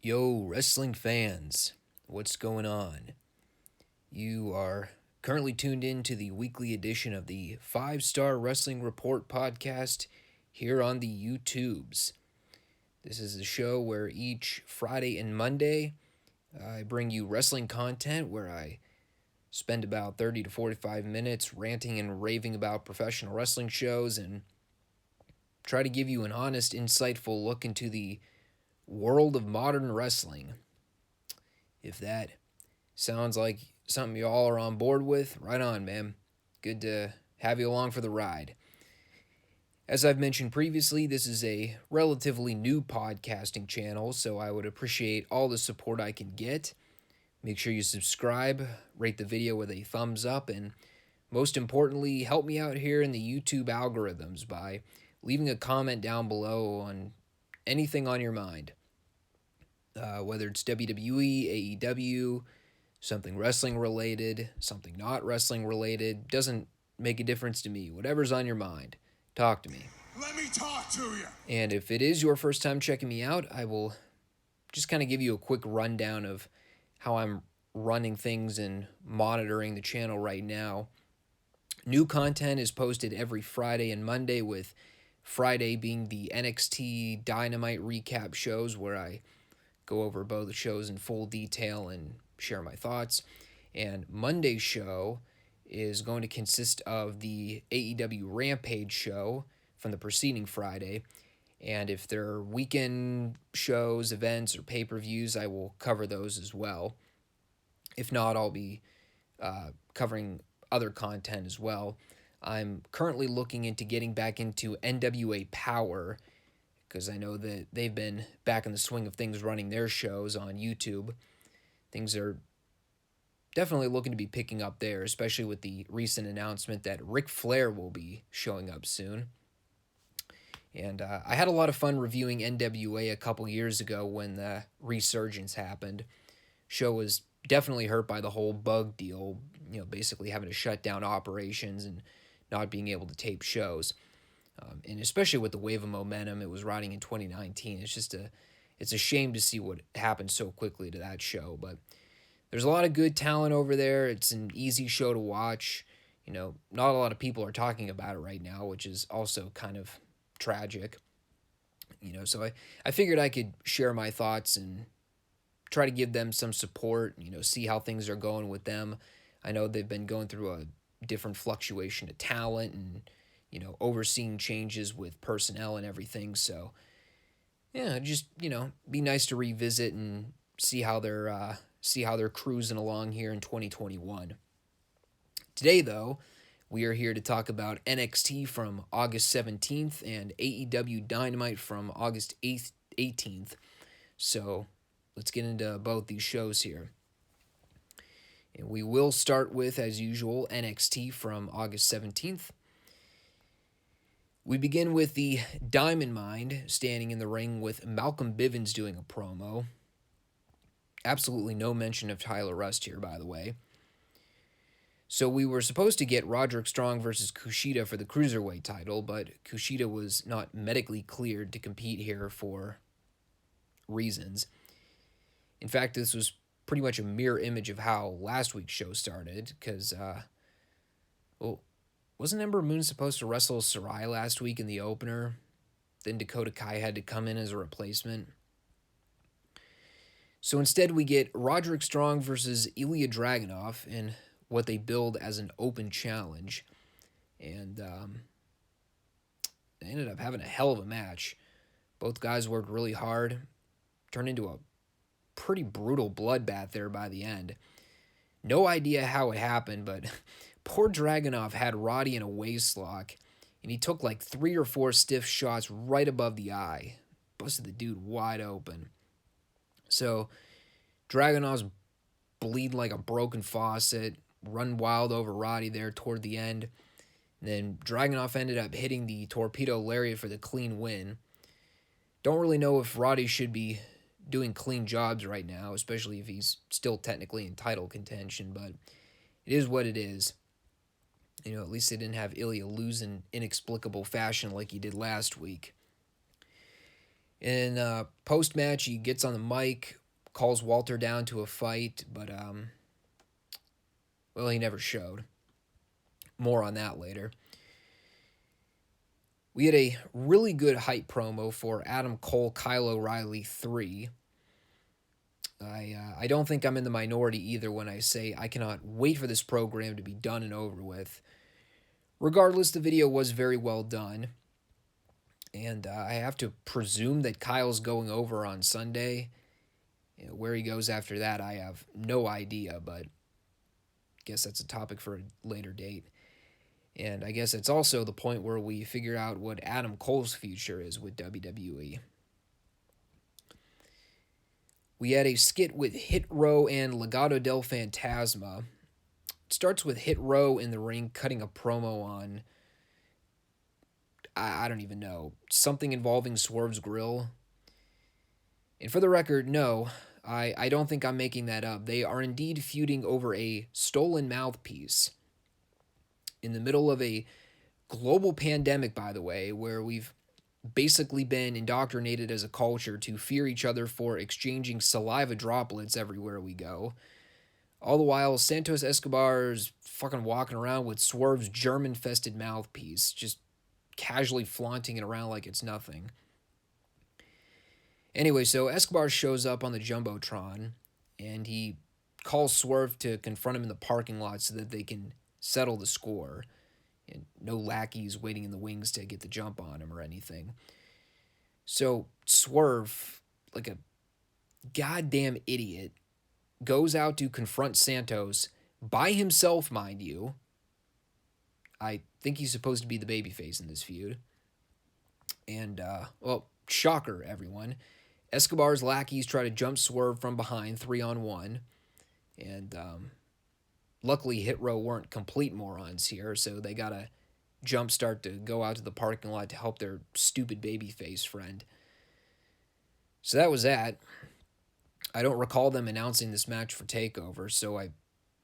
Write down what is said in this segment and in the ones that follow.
Yo, wrestling fans, what's going on? You are currently tuned in to the weekly edition of the Five Starr Wrestling Report podcast here on the YouTubes. This is the show where each Friday and Monday I bring you wrestling content where I spend about 30 to 45 minutes ranting and raving about professional wrestling shows and try to give you an honest, insightful look into the world of modern wrestling. If that sounds like something you all are on board with, right on, man. Good to have you along for the ride. As I've mentioned previously, this is a relatively new podcasting channel, so I would appreciate all the support I can get. Make sure you subscribe, rate the video with a thumbs up, and most importantly, help me out here in the YouTube algorithms by leaving a comment down below on anything on your mind. Whether it's WWE, AEW, something wrestling related, something not wrestling related, doesn't make a difference to me. Whatever's on your mind, talk to me. Let me talk to you. And if it is your first time checking me out, I will just kind of give you a quick rundown of how I'm running things and monitoring the channel right now. New content is posted every Friday and Monday, with Friday being the NXT Dynamite recap shows where I go over both shows in full detail and share my thoughts. And Monday's show is going to consist of the AEW Rampage show from the preceding Friday. And if there are weekend shows, events, or pay-per-views, I will cover those as well. If not, I'll be covering other content as well. I'm currently looking into getting back into NWA Power, because I know that they've been back in the swing of things running their shows on YouTube. Things are definitely looking to be picking up there, especially with the recent announcement that Ric Flair will be showing up soon. And I had a lot of fun reviewing NWA a couple years ago when the resurgence happened. Show was definitely hurt by the whole bug deal, basically having to shut down operations and not being able to tape shows. And especially with the wave of momentum it was riding in 2019, it's a shame to see what happened so quickly to that show. But there's a lot of good talent over there. It's an easy show to watch. Not a lot of people are talking about it right now, which is also kind of tragic. So I figured I could share my thoughts and try to give them some support, see how things are going with them. I know they've been going through a different fluctuation of talent and overseeing changes with personnel and everything. So, yeah, just, be nice to revisit and see how they're cruising along here in 2021. Today, though, we are here to talk about NXT from August 17th and AEW Dynamite from August 18th. So, let's get into both these shows here. And we will start with, as usual, NXT from August 17th. We begin with the Diamond Mine standing in the ring with Malcolm Bivens doing a promo. Absolutely no mention of Tyler Rust here, by the way. So we were supposed to get Roderick Strong versus Kushida for the Cruiserweight title, but Kushida was not medically cleared to compete here for reasons. In fact, this was pretty much a mirror image of how last week's show started, because, wasn't Ember Moon supposed to wrestle Shirai last week in the opener? Then Dakota Kai had to come in as a replacement. So instead we get Roderick Strong versus Ilya Dragunov in what they billed as an open challenge. And they ended up having a hell of a match. Both guys worked really hard. Turned into a pretty brutal bloodbath there by the end. No idea how it happened, but poor Dragunov had Roddy in a waistlock, and he took like 3 or 4 stiff shots right above the eye. Busted the dude wide open. So Dragunov's bleeding like a broken faucet, run wild over Roddy there toward the end. And then Dragunov ended up hitting the torpedo lariat for the clean win. Don't really know if Roddy should be doing clean jobs right now, especially if he's still technically in title contention, but it is what it is. At least they didn't have Ilya lose in inexplicable fashion like he did last week. In post-match, he gets on the mic, calls Walter down to a fight, but, well, he never showed. More on that later. We had a really good hype promo for Adam Cole Kyle O'Reilly 3. I don't think I'm in the minority either when I say I cannot wait for this program to be done and over with. Regardless, the video was very well done. And I have to presume that Kyle's going over on Sunday. Where he goes after that, I have no idea, but I guess that's a topic for a later date. And I guess it's also the point where we figure out what Adam Cole's future is with WWE. We had a skit with Hit Row and Legado del Fantasma. It starts with Hit Row in the ring cutting a promo on, I don't even know, something involving Swerve's grill. And for the record, no, I don't think I'm making that up. They are indeed feuding over a stolen mouthpiece. In the middle of a global pandemic, by the way, where we've basically been indoctrinated as a culture to fear each other for exchanging saliva droplets everywhere we go. All the while, Santos Escobar's fucking walking around with Swerve's germ-infested mouthpiece, just casually flaunting it around like it's nothing. Anyway, so Escobar shows up on the Jumbotron, and he calls Swerve to confront him in the parking lot so that they can settle the score. And no lackeys waiting in the wings to get the jump on him or anything. So Swerve, like a goddamn idiot, goes out to confront Santos by himself, mind you. I think he's supposed to be the babyface in this feud. And, well, shocker, everyone. Escobar's lackeys try to jump Swerve from behind 3-on-1. And, luckily, Hit Row weren't complete morons here, so they got a jump start to go out to the parking lot to help their stupid babyface friend. So that was that. I don't recall them announcing this match for TakeOver, so I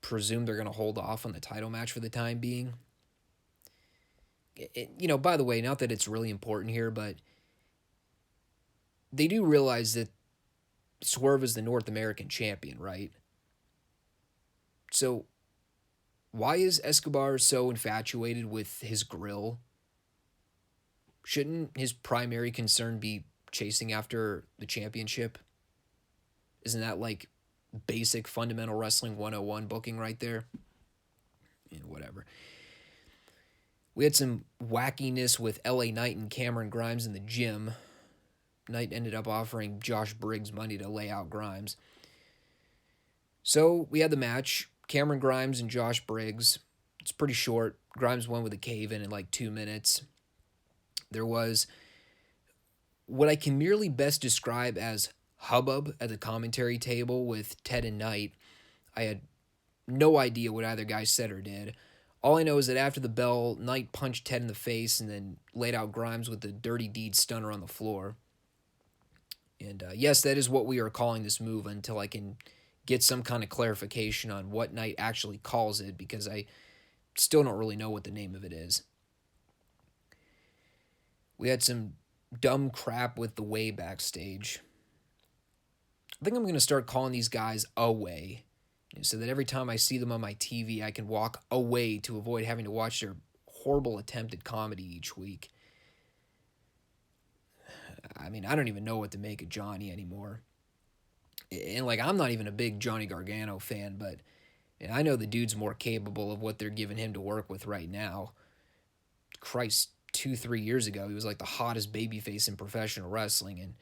presume they're going to hold off on the title match for the time being. By the way, not that it's really important here, but they do realize that Swerve is the North American champion, right? So why is Escobar so infatuated with his grill? Shouldn't his primary concern be chasing after the championship? Isn't that like basic fundamental wrestling 101 booking right there? Whatever. We had some wackiness with LA Knight and Cameron Grimes in the gym. Knight ended up offering Josh Briggs money to lay out Grimes. So we had the match. Cameron Grimes and Josh Briggs. It's pretty short. Grimes won with a cave-in like 2 minutes. There was what I can merely best describe as hubbub at the commentary table with Ted and Knight. I had no idea what either guy said or did. All I know is that after the bell, Knight punched Ted in the face and then laid out Grimes with the Dirty Deed stunner on the floor. And yes, that is what we are calling this move until I can get some kind of clarification on what Knight actually calls it, because I still don't really know what the name of it is. We had some dumb crap with the Way backstage. I think I'm going to start calling these guys Away, so that every time I see them on my TV, I can walk away to avoid having to watch their horrible attempt at comedy each week. I mean, I don't even know what to make of Johnny anymore. And, I'm not even a big Johnny Gargano fan, but I know the dude's more capable of what they're giving him to work with right now. Christ, 2-3 years ago, he was like the hottest babyface in professional wrestling, and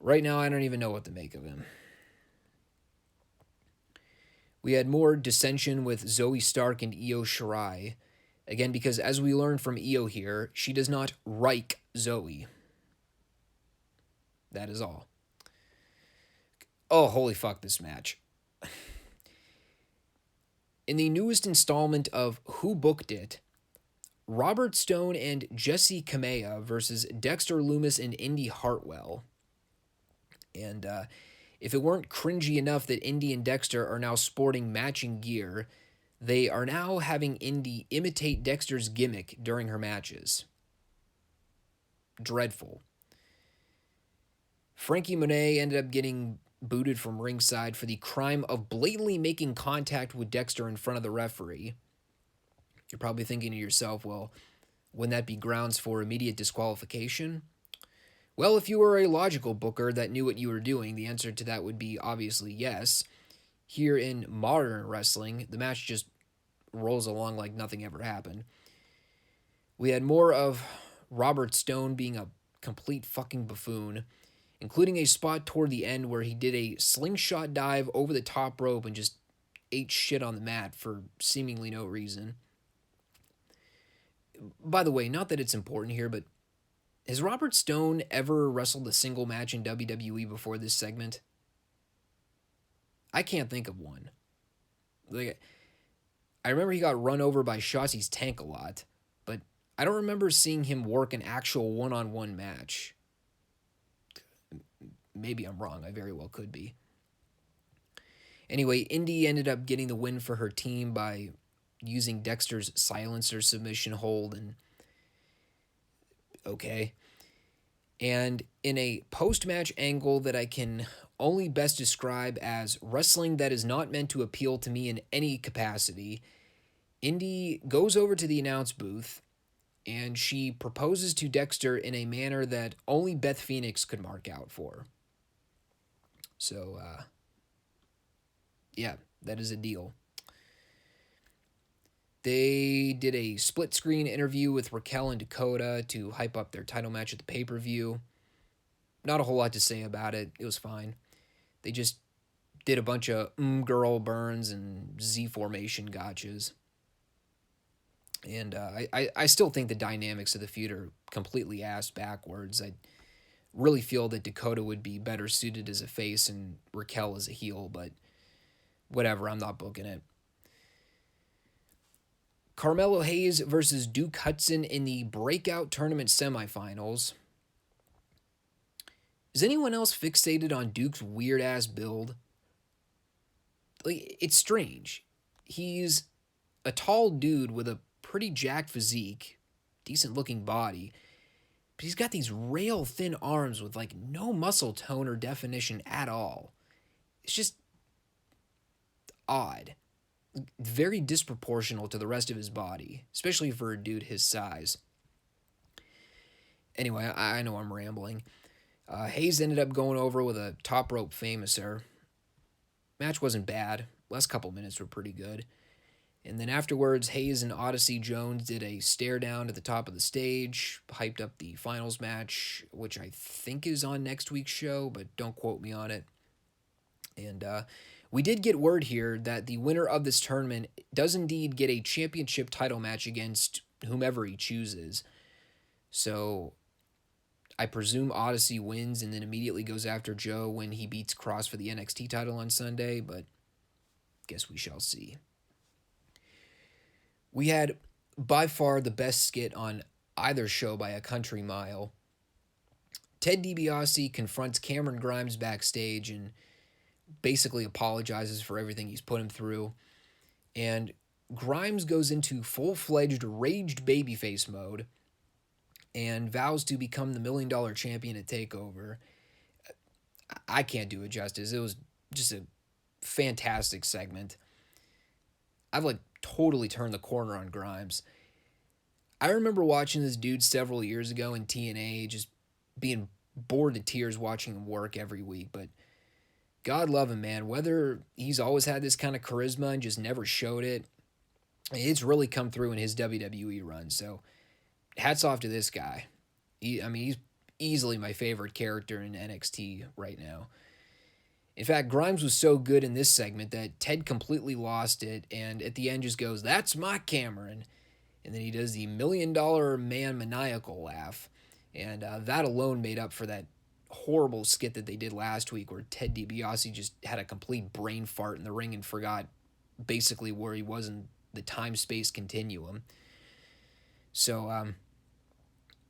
right now I don't even know what to make of him. We had more dissension with Zoe Stark and Io Shirai. Again, because as we learned from Io here, she does not like Zoe. That is all. Oh, holy fuck, this match. In the newest installment of Who Booked It, Robert Stone and Jesse Kamea versus Dexter Lumis and Indy Hartwell. And if it weren't cringy enough that Indy and Dexter are now sporting matching gear, they are now having Indy imitate Dexter's gimmick during her matches. Dreadful. Frankie Monet ended up getting booted from ringside for the crime of blatantly making contact with Dexter in front of the referee. You're probably thinking to yourself, well, wouldn't that be grounds for immediate disqualification? Well, if you were a logical booker that knew what you were doing, the answer to that would be obviously yes. Here in modern wrestling, the match just rolls along like nothing ever happened. We had more of Robert Stone being a complete fucking buffoon, including a spot toward the end where he did a slingshot dive over the top rope and just ate shit on the mat for seemingly no reason. By the way, not that it's important here, but has Robert Stone ever wrestled a single match in WWE before this segment? I can't think of one. Like, I remember he got run over by Shotzi's tank a lot, but I don't remember seeing him work an actual one-on-one match. Maybe I'm wrong. I very well could be. Anyway, Indy ended up getting the win for her team by using Dexter's silencer submission hold, and okay. And in a post-match angle that I can only best describe as wrestling that is not meant to appeal to me in any capacity, Indy goes over to the announce booth and she proposes to Dexter in a manner that only Beth Phoenix could mark out for. So, yeah, that is a deal. They did a split screen interview with Raquel and Dakota to hype up their title match at the pay-per-view. Not a whole lot to say about it. It was fine. They just did a bunch of girl burns and Z formation gotchas. And I still think the dynamics of the feud are completely ass backwards. I really feel that Dakota would be better suited as a face and Raquel as a heel, but whatever, I'm not booking it. Carmelo Hayes versus Duke Hudson in the Breakout Tournament semifinals. Is anyone else fixated on Duke's weird-ass build? Like, it's strange. He's a tall dude with a pretty jacked physique, decent-looking body, but he's got these rail-thin arms with, like, no muscle tone or definition at all. It's just odd. Very disproportional to the rest of his body, especially for a dude his size. Anyway, I know I'm rambling. Hayes ended up going over with a top rope famouser. Match wasn't bad. Last couple minutes were pretty good. And then afterwards, Hayes and Odyssey Jones did a stare down at the top of the stage, hyped up the finals match, which I think is on next week's show, but don't quote me on it. And we did get word here that the winner of this tournament does indeed get a championship title match against whomever he chooses. So I presume Odyssey wins and then immediately goes after Joe when he beats Cross for the NXT title on Sunday, but guess we shall see. We had by far the best skit on either show by a country mile. Ted DiBiase confronts Cameron Grimes backstage and basically apologizes for everything he's put him through. And Grimes goes into full-fledged raged babyface mode and vows to become the $1 million champion at TakeOver. I can't do it justice. It was just a fantastic segment. I've totally turned the corner on Grimes. I remember watching this dude several years ago in TNA, just being bored to tears watching him work every week, but God love him, man. Whether he's always had this kind of charisma and just never showed it, it's really come through in his WWE run. So hats off to this guy. He's easily my favorite character in NXT right now. In fact, Grimes was so good in this segment that Ted completely lost it, and at the end just goes, "That's my Cameron." And then he does the $1 million man maniacal laugh. And that alone made up for that horrible skit that they did last week where Ted DiBiase just had a complete brain fart in the ring and forgot basically where he was in the time-space continuum. So,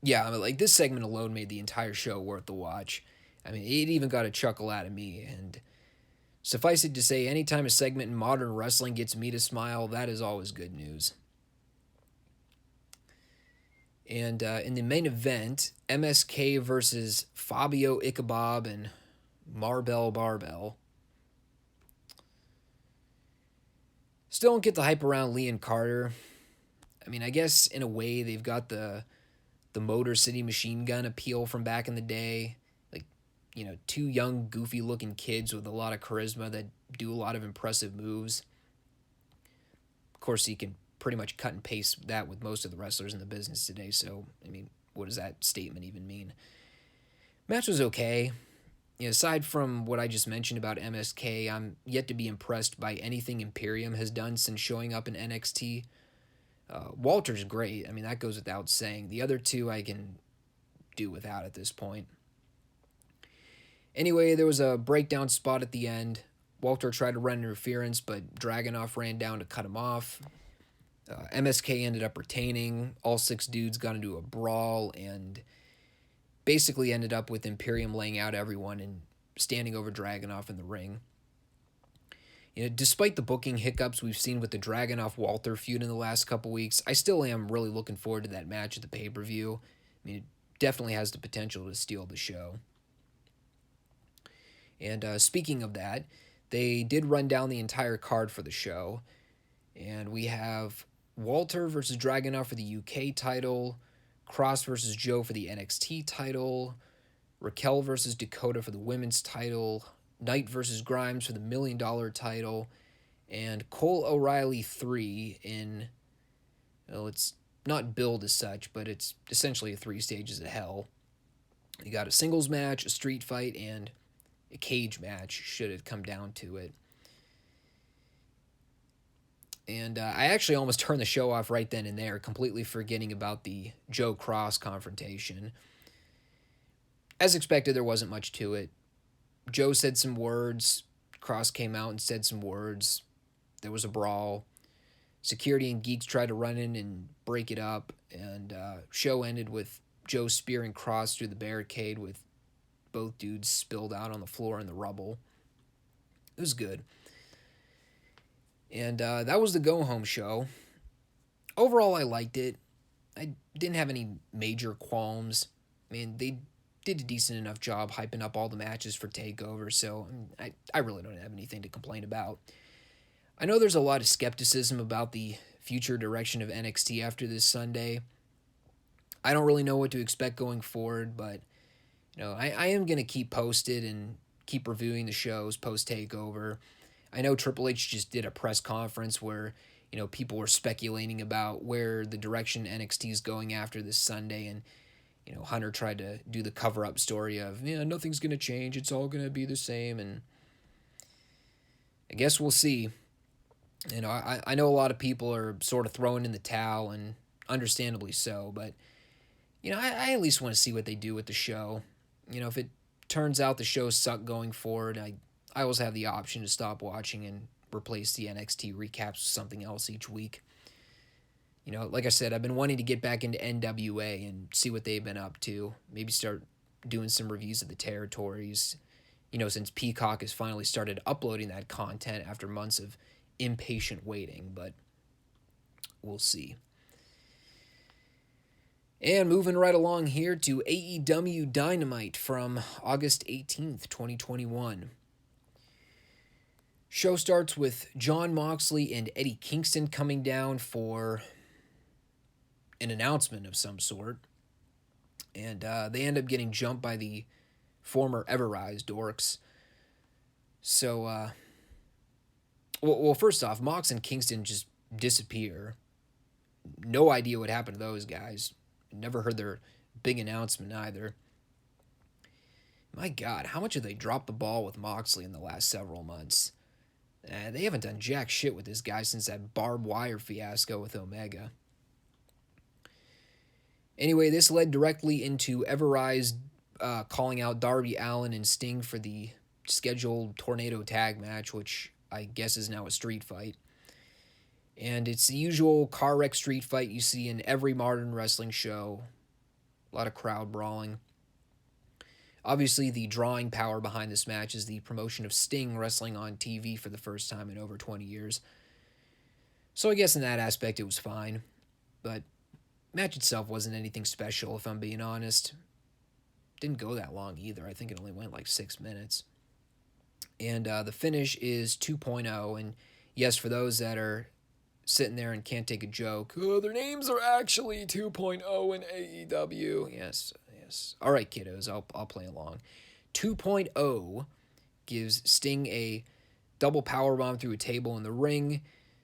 this segment alone made the entire show worth the watch. I mean, it even got a chuckle out of me, and suffice it to say, anytime a segment in modern wrestling gets me to smile, that is always good news. And in the main event, MSK versus Fabio Ichabod and Marbell Barbell. Still don't get the hype around Lee and Carter. I mean, I guess in a way they've got the Motor City Machine Gun appeal from back in the day. Like, two young, goofy looking kids with a lot of charisma that do a lot of impressive moves. Of course, you can pretty much cut and paste that with most of the wrestlers in the business today. So, I mean, what does that statement even mean? Match was okay. Aside from what I just mentioned about MSK, I'm yet to be impressed by anything Imperium has done since showing up in NXT. Walter's great. I mean, that goes without saying. The other two I can do without at this point. Anyway, there was a breakdown spot at the end. Walter tried to run interference, but Dragunov ran down to cut him off. MSK ended up retaining. All 6 dudes got into a brawl and basically ended up with Imperium laying out everyone and standing over Dragunov in the ring. Despite the booking hiccups we've seen with the Dragunov-Walter feud in the last couple weeks, I still am really looking forward to that match at the pay-per-view. I mean, it definitely has the potential to steal the show. And speaking of that, they did run down the entire card for the show. And we have Walter versus Dragunov for the UK title, Cross versus Joe for the NXT title, Raquel versus Dakota for the women's title, Knight versus Grimes for the $1 million title, and Cole O'Reilly 3 in, well, it's not billed as such, but it's essentially 3 stages of hell. You got a singles match, a street fight, and a cage match, should it come down to it. And I actually almost turned the show off right then and there, completely forgetting about the Joe Cross confrontation. As expected, there wasn't much to it. Joe said some words. Cross came out and said some words. There was a brawl. Security and Geeks tried to run in and break it up. And show ended with Joe spearing Cross through the barricade with both dudes spilled out on the floor in the rubble. It was good. And that was the go-home show. Overall, I liked it. I didn't have any major qualms. I mean, they did a decent enough job hyping up all the matches for TakeOver, so I really don't have anything to complain about. I know there's a lot of skepticism about the future direction of NXT after this Sunday. I don't really know what to expect going forward, but I am going to keep posted and keep reviewing the shows post-TakeOver. I know Triple H just did a press conference where, people were speculating about where the direction NXT is going after this Sunday, and, Hunter tried to do the cover-up story of, nothing's going to change, it's all going to be the same, and I guess we'll see. I know a lot of people are sort of throwing in the towel, and understandably so, but, I at least want to see what they do with the show. If it turns out the shows suck going forward, I always have the option to stop watching and replace the NXT recaps with something else each week. Like I said, I've been wanting to get back into NWA and see what they've been up to. Maybe start doing some reviews of the territories, since Peacock has finally started uploading that content after months of impatient waiting, but we'll see. And moving right along here to AEW Dynamite from August 18th, 2021. Show starts with Jon Moxley and Eddie Kingston coming down for an announcement of some sort. And they end up getting jumped by the former Everrise dorks. So, well, first off, Mox and Kingston just disappear. No idea what happened to those guys. Never heard their big announcement either. My God, how much have they dropped the ball with Moxley in the last several months? They haven't done jack shit with this guy since that barbed wire fiasco with Omega. Anyway, this led directly into Everrise calling out Darby Allin and Sting for the scheduled Tornado Tag match, which I guess is now a street fight. And it's the usual car wreck street fight you see in every modern wrestling show. A lot of crowd brawling. Obviously, the drawing power behind this match is the promotion of Sting wrestling on TV for the first time in over 20 years. So I guess in that aspect it was fine. But Match itself wasn't anything special, if I'm being honest. Didn't go that long either. I think it only went like 6 minutes. And the finish is 2.0. And yes, for those that are sitting there and can't take a joke, oh, their names are actually 2.0 in AEW. Yes, yes. All right, kiddos, I'll play along. 2.0 gives Sting a double powerbomb through a table in the ring.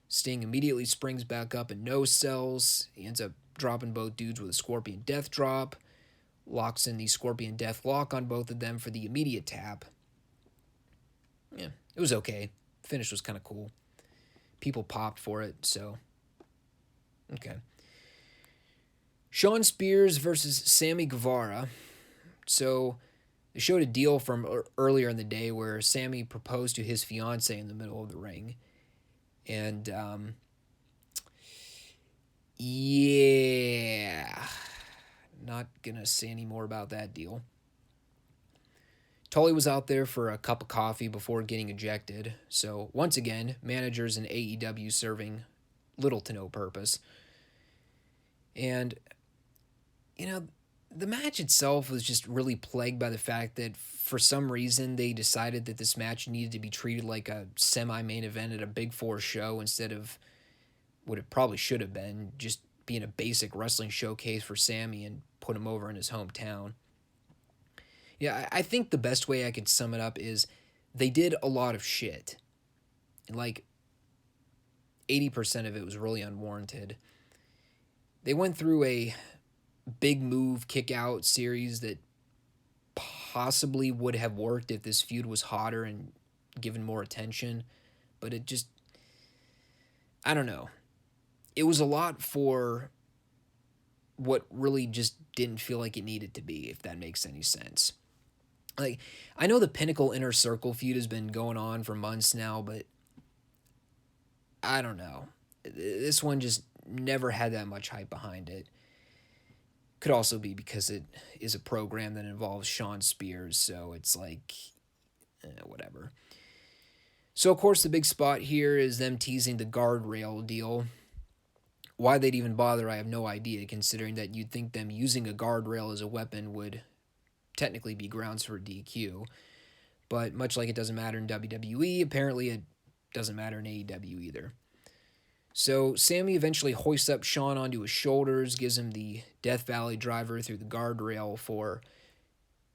Sting immediately springs back up and no-sells. He ends up dropping both dudes with a Scorpion Death Drop. Locks in the Scorpion Death Lock on both of them for the immediate tap. Yeah, it was okay. The finish was kind of cool. People popped for it, so okay. Shawn Spears versus Sammy Guevara. So they showed a deal from earlier in the day where Sammy proposed to his fiance in the middle of the ring. And, yeah, not gonna say any more about that deal. Tully was out there for a cup of coffee before getting ejected. So, once again, managers in AEW serving little to no purpose. And, the match itself was just really plagued by the fact that for some reason they decided that this match needed to be treated like a semi-main event at a Big Four show instead of what it probably should have been, just being a basic wrestling showcase for Sami and put him over in his hometown. Yeah, I think the best way I could sum it up is they did a lot of shit. And like 80% of it was really unwarranted. They went through a big move kick out series that possibly would have worked if this feud was hotter and given more attention, but it just, I don't know. It was a lot for what really just didn't feel like it needed to be, if that makes any sense. Like, I know the Pinnacle Inner Circle feud has been going on for months now, but I don't know. This one just never had that much hype behind it. Could also be because it is a program that involves Shawn Spears, so it's like, whatever. So, of course, the big spot here is them teasing the guardrail deal. Why they'd even bother, I have no idea, considering that you'd think them using a guardrail as a weapon would technically be grounds for DQ. But much like it doesn't matter in WWE, apparently it doesn't matter in AEW either. So Sami eventually hoists up Shawn onto his shoulders, gives him the Death Valley driver through the guardrail for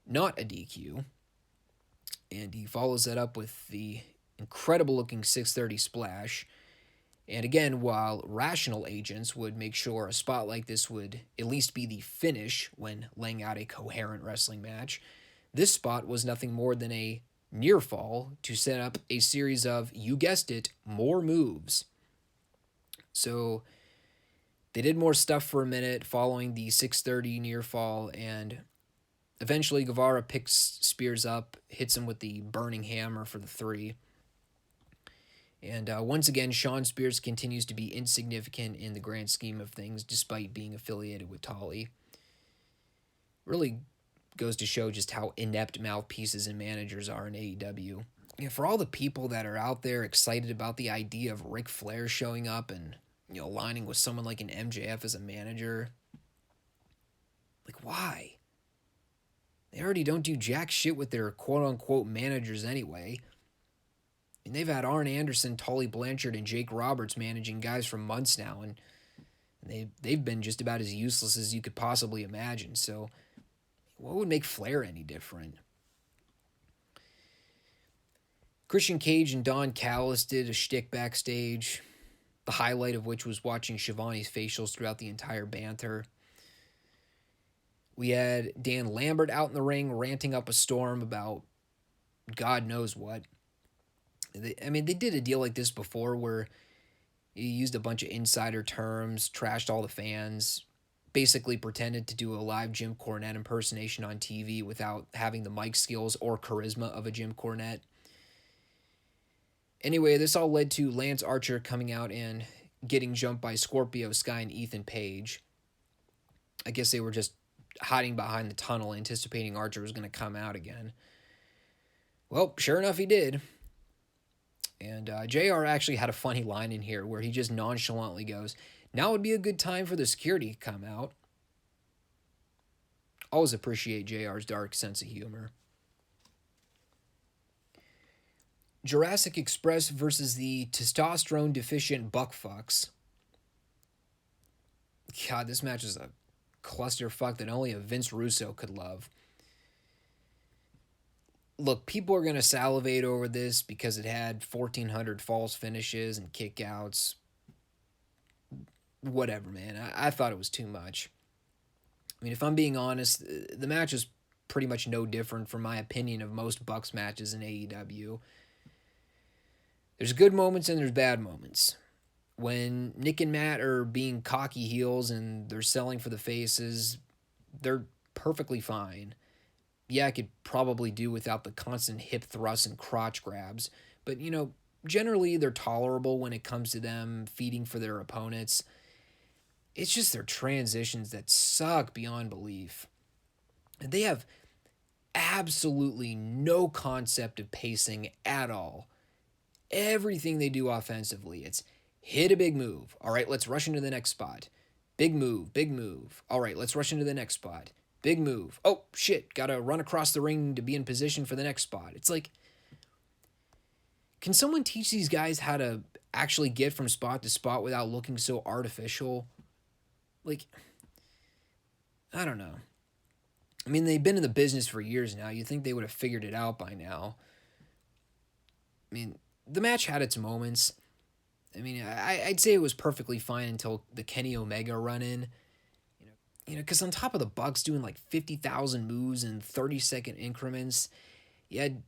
not a DQ. And he follows that up with the incredible looking 630 splash. And again, while rational agents would make sure a spot like this would at least be the finish when laying out a coherent wrestling match, this spot was nothing more than a near fall to set up a series of, you guessed it, more moves. So they did more stuff for a minute following the 630 near fall, and eventually Guevara picks Spears up, hits him with the burning hammer for the 3. And once again, Shawn Spears continues to be insignificant in the grand scheme of things, despite being affiliated with Tully. Really goes to show just how inept mouthpieces and managers are in AEW. Yeah, for all the people that are out there excited about the idea of Ric Flair showing up and aligning with someone like an MJF as a manager, like, why? They already don't do jack shit with their quote-unquote managers anyway. And they've had Arn Anderson, Tully Blanchard, and Jake Roberts managing guys for months now, and they've been just about as useless as you could possibly imagine. So what would make Flair any different? Christian Cage and Don Callis did a shtick backstage, the highlight of which was watching Shivani's facials throughout the entire banter. We had Dan Lambert out in the ring ranting up a storm about God knows what. They did a deal like this before where he used a bunch of insider terms, trashed all the fans, basically pretended to do a live Jim Cornette impersonation on TV without having the mic skills or charisma of a Jim Cornette. Anyway, this all led to Lance Archer coming out and getting jumped by Scorpio Sky and Ethan Page. I guess they were just hiding behind the tunnel, anticipating Archer was going to come out again. Well, sure enough, he did. And JR actually had a funny line in here where he just nonchalantly goes, Now would be a good time for the security to come out. Always appreciate JR's dark sense of humor. Jurassic Express versus the testosterone deficient Buckfucks. God, this match is a clusterfuck that only a Vince Russo could love. Look, people are going to salivate over this because it had 1,400 false finishes and kickouts. Whatever, man. I thought it was too much. I mean, if I'm being honest, the match is pretty much no different from my opinion of most Bucks matches in AEW. There's good moments and there's bad moments. When Nick and Matt are being cocky heels and they're selling for the faces, they're perfectly fine. Yeah, I could probably do without the constant hip thrusts and crotch grabs, but, generally they're tolerable when it comes to them feeding for their opponents. It's just their transitions that suck beyond belief. They have absolutely no concept of pacing at all. Everything they do offensively, it's hit a big move. All right, let's rush into the next spot. Big move, big move. All right, let's rush into the next spot. Big move. Oh, shit, gotta run across the ring to be in position for the next spot. It's like, can someone teach these guys how to actually get from spot to spot without looking so artificial? Like, I don't know. I mean, they've been in the business for years now. You'd think they would have figured it out by now. I mean, the match had its moments. I mean, I'd say it was perfectly fine until the Kenny Omega run-in. Because on top of the Bucks doing like 50,000 moves in 30-second increments, you had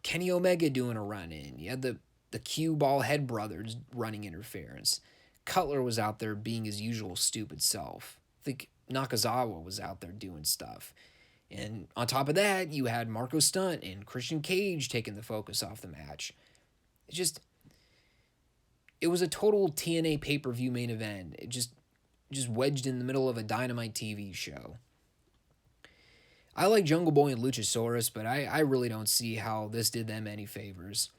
Kenny Omega doing a run-in. You had the Cue Ball Head Brothers running interference. Cutler was out there being his usual stupid self. I think Nakazawa was out there doing stuff. And on top of that, you had Marco Stunt and Christian Cage taking the focus off the match. It was a total TNA pay-per-view main event. It just wedged in the middle of a Dynamite TV show. I like Jungle Boy and Luchasaurus, but I really don't see how this did them any favors.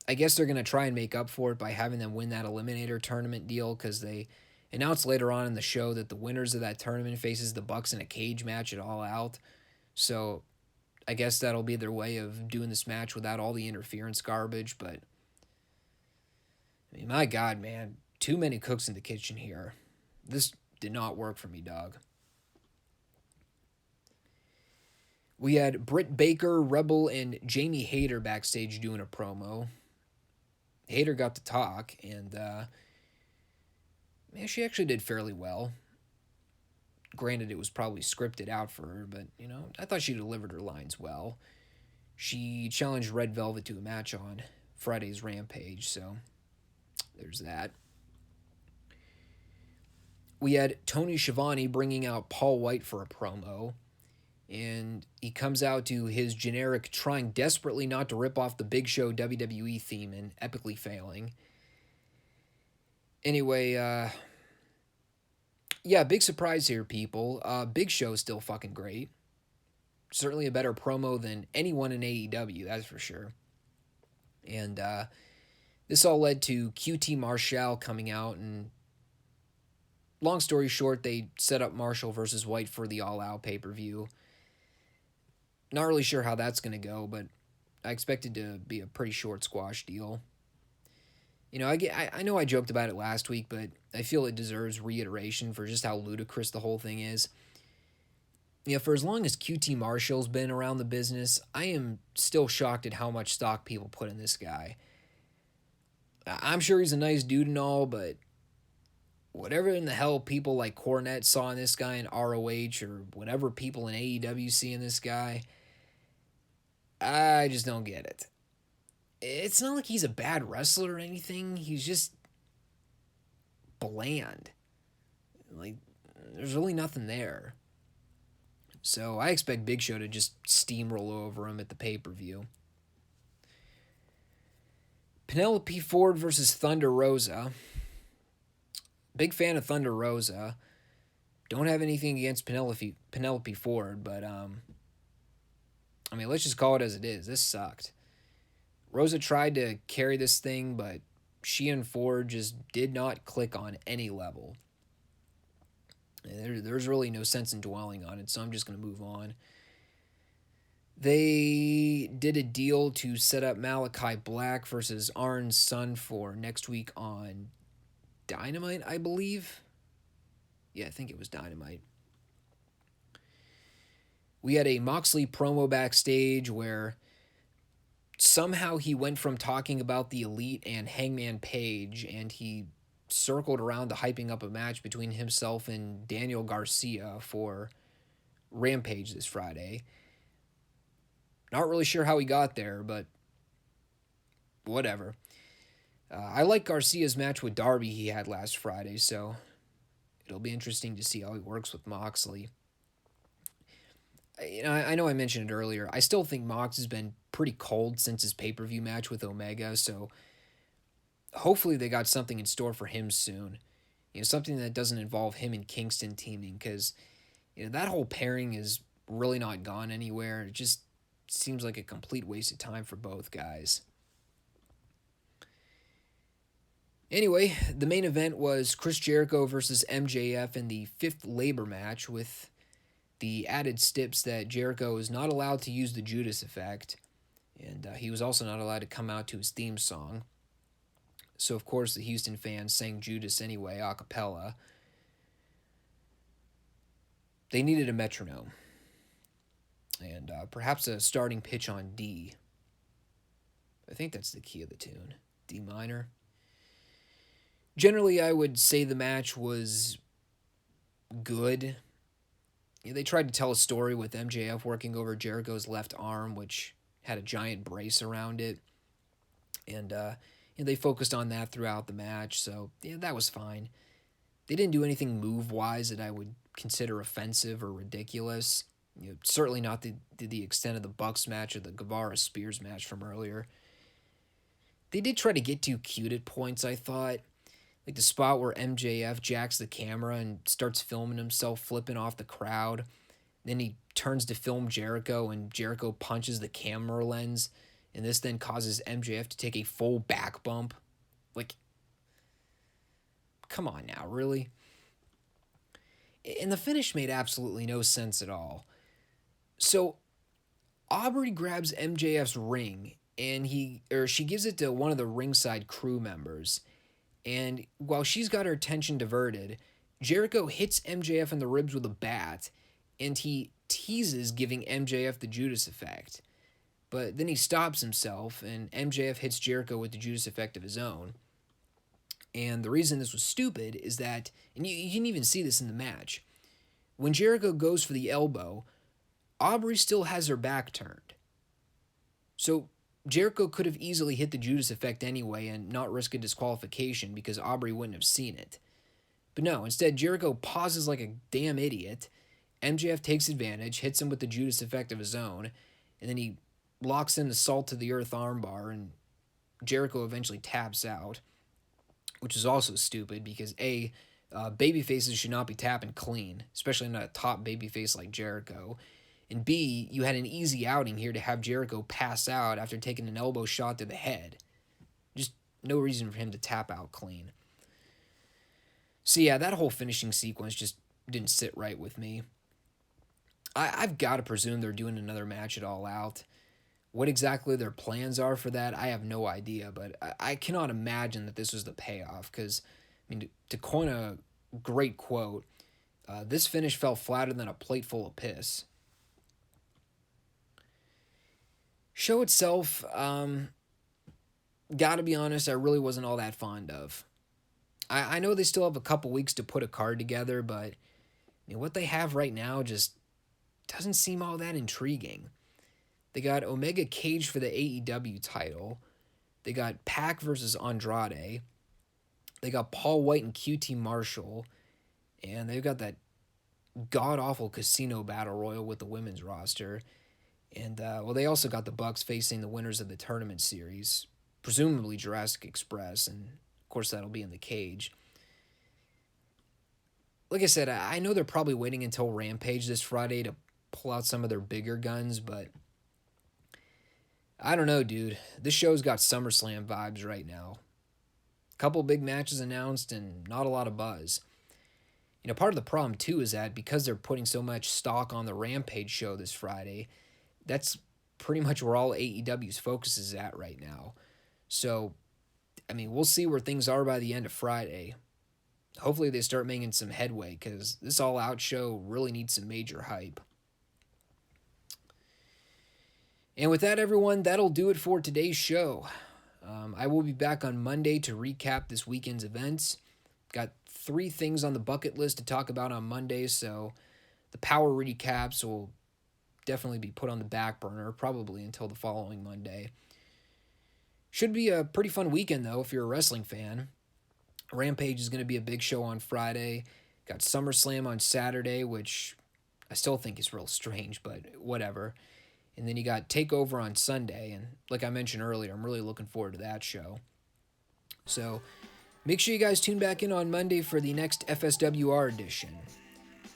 I guess they're going to try and make up for it by having them win that Eliminator tournament deal, because they announced later on in the show that the winners of that tournament faces the Bucks in a cage match at All Out. So I guess that'll be their way of doing this match without all the interference garbage, but I mean, my God, man, too many cooks in the kitchen here. This did not work for me, dog. We had Britt Baker, Rebel, and Jamie Hayter backstage doing a promo. Hayter got to talk, and she actually did fairly well. Granted, it was probably scripted out for her, but, I thought she delivered her lines well. She challenged Red Velvet to a match on Friday's Rampage, so there's that. We had Tony Schiavone bringing out Paul White for a promo, and he comes out to his generic trying desperately not to rip off the Big Show WWE theme and epically failing. Anyway, big surprise here, people. Big Show's still fucking great. Certainly a better promo than anyone in AEW, that's for sure. And this all led to QT Marshall coming out, and long story short, they set up Marshall versus White for the All Out pay-per-view. Not really sure how that's going to go, but I expect it to be a pretty short squash deal. I know I joked about it last week, but I feel it deserves reiteration for just how ludicrous the whole thing is. For as long as QT Marshall's been around the business, I am still shocked at how much stock people put in this guy. I'm sure he's a nice dude and all, but whatever in the hell people like Cornette saw in this guy in ROH, or whatever people in AEW see in this guy, I just don't get it. It's not like he's a bad wrestler or anything. He's just bland. Like, there's really nothing there. So I expect Big Show to just steamroll over him at the pay-per-view. Penelope Ford versus Thunder Rosa. Big fan of Thunder Rosa. Don't have anything against Penelope Ford, but let's just call it as it is. This sucked. Rosa tried to carry this thing, but she and Ford just did not click on any level. There's really no sense in dwelling on it, so I'm just going to move on. They did a deal to set up Malachi Black versus Arn's son for next week on Dynamite, I believe. Yeah, I think it was Dynamite. We had a Moxley promo backstage where somehow he went from talking about the Elite and Hangman Page, and he circled around to hyping up a match between himself and Daniel Garcia for Rampage this Friday. Not really sure how he got there, but whatever. I like Garcia's match with Darby he had last Friday, so it'll be interesting to see how he works with Moxley. I know I mentioned it earlier. I still think Mox has been pretty cold since his pay-per-view match with Omega, so hopefully they got something in store for him soon. Something that doesn't involve him and Kingston teaming, because that whole pairing is really not gone anywhere. It just seems like a complete waste of time for both guys. Anyway, the main event was Chris Jericho versus MJF in the 5th labor match, with the added steps that Jericho is not allowed to use the Judas effect, and he was also not allowed to come out to his theme song. So, of course, the Houston fans sang Judas anyway, a cappella. They needed a metronome, and perhaps a starting pitch on D. I think that's the key of the tune, D minor. Generally, I would say the match was good. They tried to tell a story with MJF working over Jericho's left arm, which had a giant brace around it. And they focused on that throughout the match, so that was fine. They didn't do anything move-wise that I would consider offensive or ridiculous. Certainly not to the extent of the Bucks match or the Guevara Spears match from earlier. They did try to get too cute at points, I thought. Like the spot where MJF jacks the camera and starts filming himself flipping off the crowd. Then he turns to film Jericho, and Jericho punches the camera lens, and this then causes MJF to take a full back bump. Like, come on now, really? And the finish made absolutely no sense at all. So, Aubrey grabs MJF's ring, and she gives it to one of the ringside crew members. And while she's got her attention diverted, Jericho hits MJF in the ribs with a bat, and he teases giving MJF the Judas effect. But then he stops himself, and MJF hits Jericho with the Judas effect of his own. And the reason this was stupid is that, and you can even see this in the match, when Jericho goes for the elbow, Aubrey still has her back turned. So Jericho could have easily hit the Judas effect anyway and not risk a disqualification because Aubrey wouldn't have seen it. But no, instead Jericho pauses like a damn idiot. MJF takes advantage, hits him with the Judas effect of his own, and then he locks in the salt to the earth armbar, and Jericho eventually taps out, which is also stupid because babyfaces should not be tapping clean, especially not a top babyface like Jericho. And B, you had an easy outing here to have Jericho pass out after taking an elbow shot to the head. Just no reason for him to tap out clean. So yeah, that whole finishing sequence just didn't sit right with me. I've got to presume they're doing another match at All Out. What exactly their plans are for that, I have no idea, but I cannot imagine that this was the payoff, because, I mean, to coin a great quote, this finish fell flatter than a plate full of piss. Show itself, gotta be honest, I really wasn't all that fond of. I know they still have a couple weeks to put a card together, but what they have right now just doesn't seem all that intriguing. They got Omega Cage for the AEW title. They got Pac versus Andrade. They got Paul White and QT Marshall. And they've got that god-awful casino battle royal with the women's roster. And, they also got the Bucks facing the winners of the tournament series, presumably Jurassic Express, and, of course, that'll be in the cage. Like I said, I know they're probably waiting until Rampage this Friday to pull out some of their bigger guns, but I don't know, dude. This show's got SummerSlam vibes right now. couple big matches announced and not a lot of buzz. Part of the problem too is that because they're putting so much stock on the Rampage show this Friday, that's pretty much where all AEW's focus is at right now. So, we'll see where things are by the end of Friday. Hopefully they start making some headway, because this All Out show really needs some major hype. And with that, everyone, that'll do it for today's show. I will be back on Monday to recap this weekend's events. Got 3 things on the bucket list to talk about on Monday, so the power recaps will definitely be put on the back burner, probably until the following Monday. Should be a pretty fun weekend, though, if you're a wrestling fan. Rampage is going to be a big show on Friday. Got SummerSlam on Saturday, which I still think is real strange, but whatever. And then you got TakeOver on Sunday, and like I mentioned earlier, I'm really looking forward to that show. So make sure you guys tune back in on Monday for the next FSWR edition.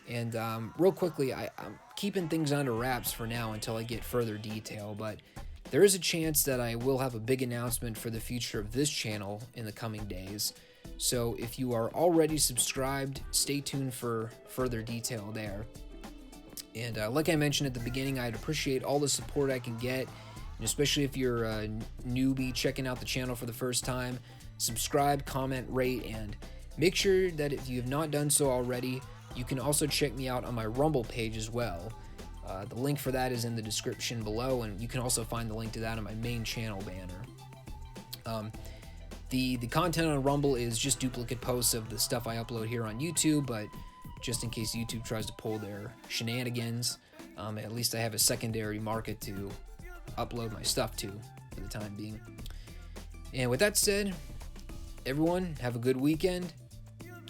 And real quickly, I'm keeping things under wraps for now until I get further detail, but there is a chance that I will have a big announcement for the future of this channel in the coming days. So if you are already subscribed, stay tuned for further detail there. And like I mentioned at the beginning, I'd appreciate all the support I can get, and especially if you're a newbie checking out the channel for the first time. Subscribe, comment, rate, and make sure that if you have not done so already, you can also check me out on my Rumble page as well. The link for that is in the description below, and you can also find the link to that on my main channel banner. The content on Rumble is just duplicate posts of the stuff I upload here on YouTube, but just in case YouTube tries to pull their shenanigans, at least I have a secondary market to upload my stuff to for the time being. And with that said, everyone, have a good weekend.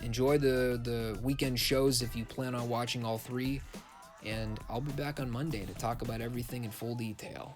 Enjoy the weekend shows if you plan on watching all 3. And I'll be back on Monday to talk about everything in full detail.